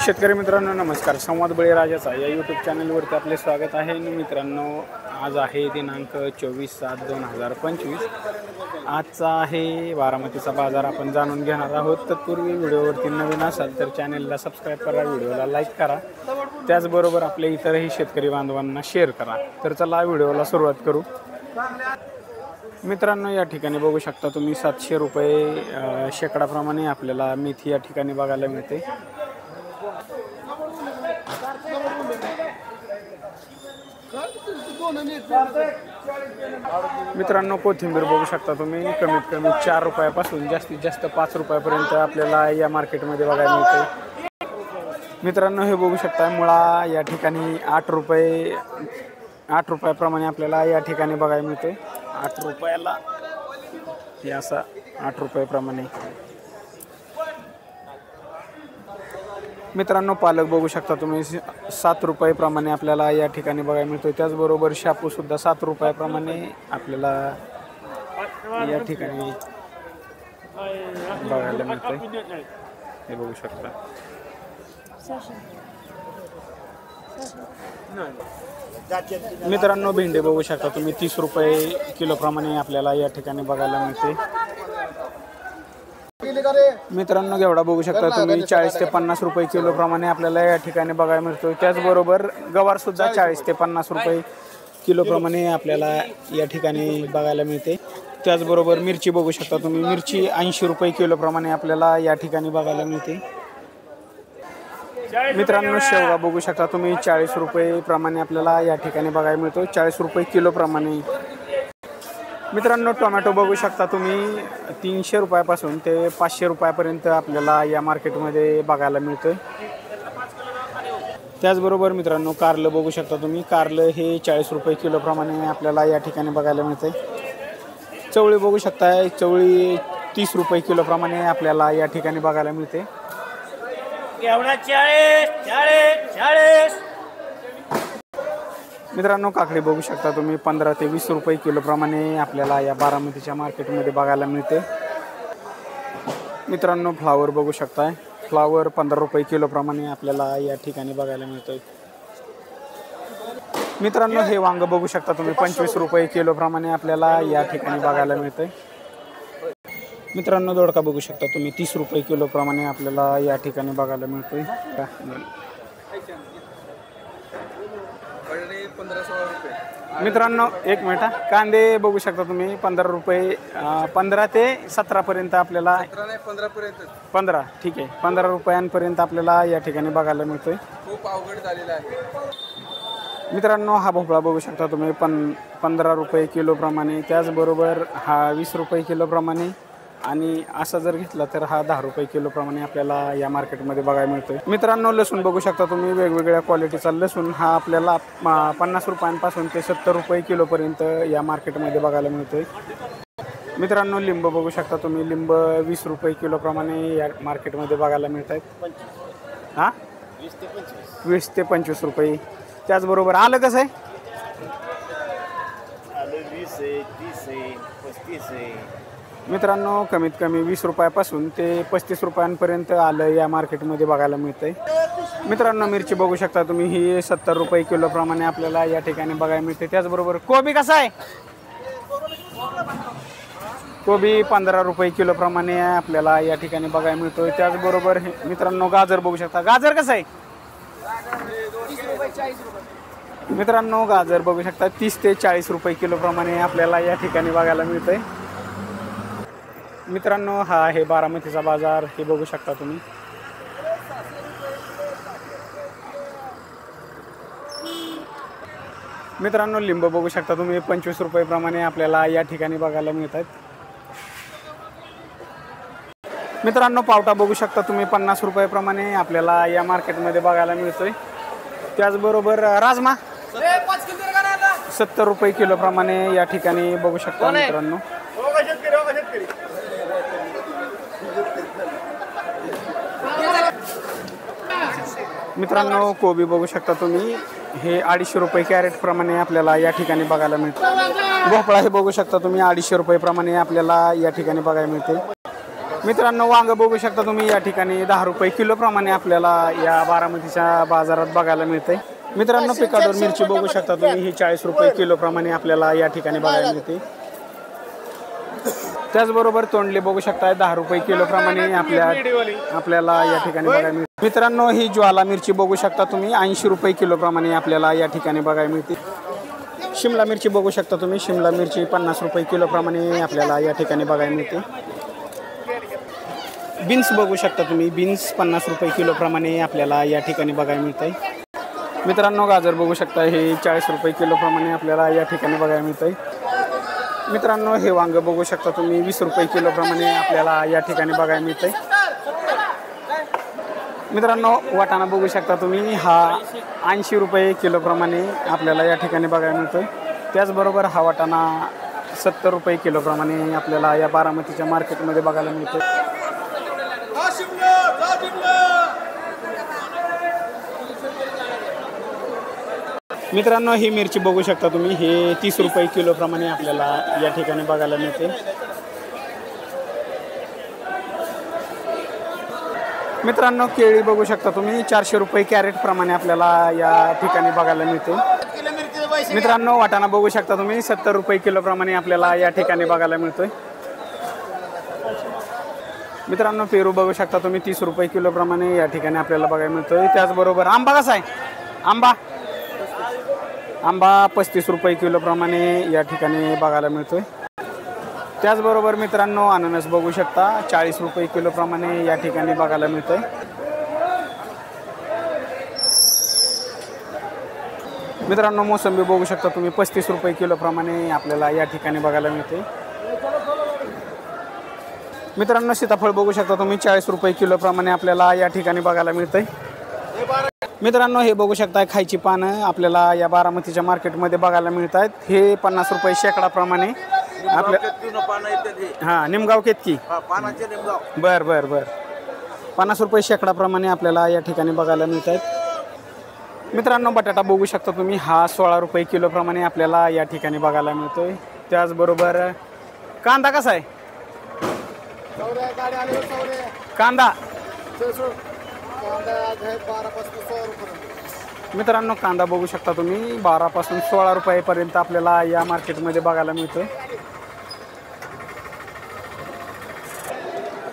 शेतकरी मित्रांनो नमस्कार. संवाद बळीराजाचा या यूट्यूब चॅनलवरती आपले स्वागत आहे. मित्रांनो आज आहे दिनांक 24/7/2025. आजचा आहे बारामतीचा बाजार आपण जाणून घेणार आहोत. तत्पूर्वी व्हिडिओवरती नवीन असाल तर चॅनलला सबस्क्राईब करा, व्हिडिओला लाईक करा, त्याचबरोबर आपल्या इतरही शेतकरी बांधवांना शेअर करा. तर चला व्हिडिओला सुरुवात करू. मित्रांनो या ठिकाणी बघू शकता तुम्ही 700 रुपये शेकडाप्रमाणे आपल्याला मेथी या ठिकाणी बघायला मिळते. मित्रांनो कोथिंबीर बघू शकता तुम्ही कमीत कमी 4 रुपयापासून जास्तीत जास्त 5 रुपयापर्यंत आपल्याला या मार्केटमध्ये बघायला मिळते. मित्रांनो हे बघू शकता मुळा या ठिकाणी 8 रुपयाप्रमाणे आपल्याला या ठिकाणी बघायला मिळते. 8 रुपयाला हे असा 8 रुपयाप्रमाणे. मित्रांनो पालक बघू शकता तुम्ही 7 रुपयाप्रमाणे आपल्याला या ठिकाणी बघायला मिळतो. त्याचबरोबर शापूसुद्धा 7 रुपयाप्रमाणे आपल्याला या ठिकाणी बघायला मिळते. हे बघू शकता. मित्रांनो भेंडी बघू शकता तुम्ही 30 रुपये किलोप्रमाणे आपल्याला या ठिकाणी बघायला मिळते. मित्रांनो घेवडा बघू शकता तुम्ही 40 ते 50 रुपये किलोप्रमाणे आपल्याला या ठिकाणी बघायला मिळतो. त्याचबरोबर गवार सुद्धा 40 ते 50 रुपये किलोप्रमाणे आपल्याला या ठिकाणी बघायला मिळते. त्याचबरोबर मिरची बघू शकता तुम्ही, मिरची 80 रुपये किलोप्रमाणे आपल्याला या ठिकाणी बघायला मिळते. मित्रांनो शेवगा बघू शकता तुम्ही 40 रुपये प्रमाणे आपल्याला या ठिकाणी बघायला मिळतो. 40 रुपये किलोप्रमाणे. मित्रांनो टोमॅटो बघू शकता तुम्ही 300 रुपयापासून ते 500 रुपयापर्यंत आपल्याला या मार्केटमध्ये बघायला मिळतं. त्याचबरोबर मित्रांनो कारलं बघू शकता तुम्ही, कारलं हे 40 रुपये किलोप्रमाणे आपल्याला या ठिकाणी बघायला मिळते. चवळी बघू शकताय, चवळी 30 रुपये किलोप्रमाणे आपल्याला या ठिकाणी बघायला मिळते. मित्रांनो काकडी बघू शकता तुम्ही 15 ते 20 रुपये किलोप्रमाणे आपल्याला या बारामतीच्या मार्केटमध्ये बघायला मिळते. मित्रांनो फ्लावर बघू शकताय, फ्लावर 15 रुपये किलोप्रमाणे आपल्याला या ठिकाणी बघायला मिळतोय. मित्रांनो हे वांग बघू शकता तुम्ही 25 रुपये किलोप्रमाणे आपल्याला या ठिकाणी बघायला मिळतंय. मित्रांनो दोडका बघू शकता तुम्ही 30 रुपये किलोप्रमाणे आपल्याला या ठिकाणी बघायला मिळतोय. मित्रांनो एक मिनिट, कांदे बघू शकता तुम्ही 15 रुपये 15 ते 17 पर्यंत आपल्याला 15 ठीक आहे 15 रुपयांपर्यंत आपल्याला या ठिकाणी बघायला मिळतोय. खूप अवघड झालेला आहे. मित्रांनो हा भोपळा बघू शकता तुम्ही 15 रुपये किलोप्रमाणे. त्याचबरोबर हा 20 रुपये किलोप्रमाणे आणि असा जर घेतला तर हा 10 रुपये किलोप्रमाणे आपल्याला या मार्केटमध्ये बघायला मिळतोय. मित्रांनो लसूण बघू शकता तुम्ही वेगवेगळ्या क्वालिटीचा लसूण हा आपल्याला 50 रुपयांपासून ते 70 रुपये किलोपर्यंत या मार्केटमध्ये बघायला मिळतोय. मित्रांनो लिंब बघू शकता तुम्ही, लिंब 20 रुपये किलोप्रमाणे या मार्केटमध्ये बघायला मिळत आहेत. हां 20 ते 25 रुपये. त्याचबरोबर आलं कसं आहे, आलं 20 आहे, 30 आहे, 35 आहे. मित्रांनो कमीत कमी 20 रुपयापासून ते 35 रुपयांपर्यंत आलं या मार्केटमध्ये बघायला मिळतंय. मित्रांनो मिरची बघू शकता तुम्ही ही 70 रुपये किलोप्रमाणे आपल्याला या ठिकाणी बघायला मिळते. त्याचबरोबर कोबी कसा आहे, कोबी 15 रुपये किलोप्रमाणे आपल्याला या ठिकाणी बघायला मिळतोय. त्याचबरोबर मित्रांनो गाजर बघू शकता, गाजर कसं आहे मित्रांनो, गाजर बघू शकता 30 ते 40 रुपये किलोप्रमाणे आपल्याला या ठिकाणी बघायला मिळतंय. मित्रांनो हा आहे बारामतीचा बाजार, हे बघू शकता तुम्ही. मित्रांनो लिंब बघू शकता तुम्ही 25 रुपयेप्रमाणे आपल्याला या ठिकाणी बघायला मिळतात. मित्रांनो पावटा बघू शकता तुम्ही 50 रुपयेप्रमाणे आपल्याला या मार्केटमध्ये बघायला मिळतोय. त्याचबरोबर राजमा 70 रुपये किलोप्रमाणे या ठिकाणी बघू शकता. मित्रांनो मित्रांनो कोबी बघू शकता तुम्ही हे 250 रुपये कॅरेट प्रमाणे आपल्याला या ठिकाणी बघायला मिळतं. भोपळा हे बघू शकता तुम्ही 250 रुपये प्रमाणे आपल्याला या ठिकाणी बघायला मिळते. मित्रांनो वांग बघू शकता तुम्ही या ठिकाणी 10 रुपये किलो प्रमाणे आपल्याला या बारामतीच्या बाजारात बघायला मिळते। मित्रांनो पिकाडोर मिरची बघू शकता तुम्ही ही 40 रुपये किलो प्रमाणे आपल्याला या ठिकाणी बघायला मिळते। त्याचबरोबर तोंडले बघू शकता 10 रुपये किलो प्रमाणे आपल्याला या ठिकाणी बघायला मिळते। मित्रांनो ही ज्वाला मिरची बघू शकता तुम्ही 80 रुपये किलो प्रमाणे आपल्याला या ठिकाणी बघायला मिळते। शिमला मिरची बघू शकता तुम्ही शिमला मिरची 50 रुपये किलो प्रमाणे आपल्याला या ठिकाणी बघायला मिळते। बीन्स बघू शकता तुम्ही बीन्स 50 रुपये किलो प्रमाणे आपल्याला या ठिकाणी बघायला मिळते। मित्रांनो गाजर बघू शकता हे 40 रुपये किलो प्रमाणे आपल्याला या ठिकाणी बघायला मिळते। मित्रांनो हे वांग बघू शकता तुम्ही 20 रुपये किलो प्रमाणे आपल्याला या ठिकाणी बघायला मिळते। मित्रांनो वाटाणा बघू शकता तुम्ही हा 80 रुपये किलो प्रमाणे आपल्याला या ठिकाणी बघायला मिळतोय। त्याचबरोबर हा वाटाणा 70 रुपये किलो प्रमाणे आपल्याला या बारामतीच्या मार्केटमध्ये बघायला मिळतो। मित्रांनो ही मिरची बघू शकता तुम्ही हे 30 रुपये किलो प्रमाणे आपल्याला या ठिकाणी बघायला मिळते। मित्रांनो केळी बघू शकता तुम्ही 400 रुपये कॅरेट प्रमाणे आपल्याला या ठिकाणी बघायला मिळते। मित्रांनो वाटाणा बघू शकता तुम्ही 70 रुपये किलो प्रमाणे आपल्याला या ठिकाणी बघायला मिळतोय। मित्रांनो पेरू बघू शकता तुम्ही 30 रुपये किलो प्रमाणे या ठिकाणी आपल्याला बघायला मिळतोय। त्याचबरोबर आंबा कसा आहे आंबा 35 रुपये किलो प्रमाणे या ठिकाणी बघायला मिळतोय। त्याचबरोबर मित्रांनो अननस बघू शकता 40 रुपये किलो प्रमाणे या ठिकाणी बघायला मिळतोय। मित्रांनो मोसंबी बघू शकता तुम्ही 35 रुपये किलो प्रमाणे आपल्याला या ठिकाणी बघायला मिळते। मित्रांनो सीताफळ बघू शकता तुम्ही 40 रुपये किलो प्रमाणे आपल्याला या ठिकाणी बघायला मिळते। मित्रांनो हे बघू शकता खायची पानं आपल्याला या बारामतीच्या मार्केटमध्ये बघायला मिळत आहेत। हे 50 रुपये शेकडा प्रमाणे हां निमगाव केतकी बर 50 रुपये शेकडा प्रमाणे आपल्याला या ठिकाणी बघायला मिळत आहेत। मित्रांनो बटाटा बघू शकता तुम्ही हा 16 रुपये किलो प्रमाणे आपल्याला या ठिकाणी बघायला मिळतोय। त्याचबरोबर कांदा कसा आहे कांदा मित्रांनो कांदा बघू शकता तुम्ही 12 पासून 16 रुपयापर्यंत आपल्याला या मार्केटमध्ये बघायला मिळतोय।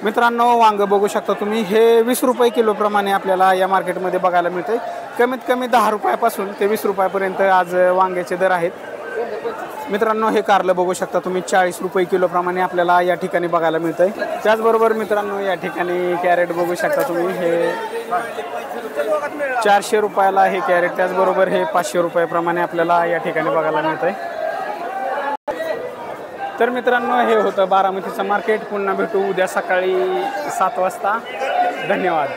मित्रांनो वांग बघू शकता तुम्ही हे 20 रुपये किलो प्रमाणे आपल्याला या मार्केटमध्ये बघायला मिळतंय। कमीत कमी 10 रुपयापासून ते 20 रुपयापर्यंत आज वांग्याचे दर आहेत। मित्रांनो हे कारलं बघू शकता तुम्ही 40 रुपये किलो प्रमाणे आपल्याला या ठिकाणी बघायला मिळतंय। त्याचबरोबर मित्रांनो या ठिकाणी कॅरेट बघू शकता तुम्ही हे 400 रुपयाला हे कॅरेट त्याचबरोबर हे 500 रुपये प्रमाणे आपल्याला या ठिकाणी बघायला मिळतंय। तर मित्रांनो हे होतं बारामतीचं मार्केट। पुन्हा भेटू उद्या सकाळी 7 वाजता। धन्यवाद।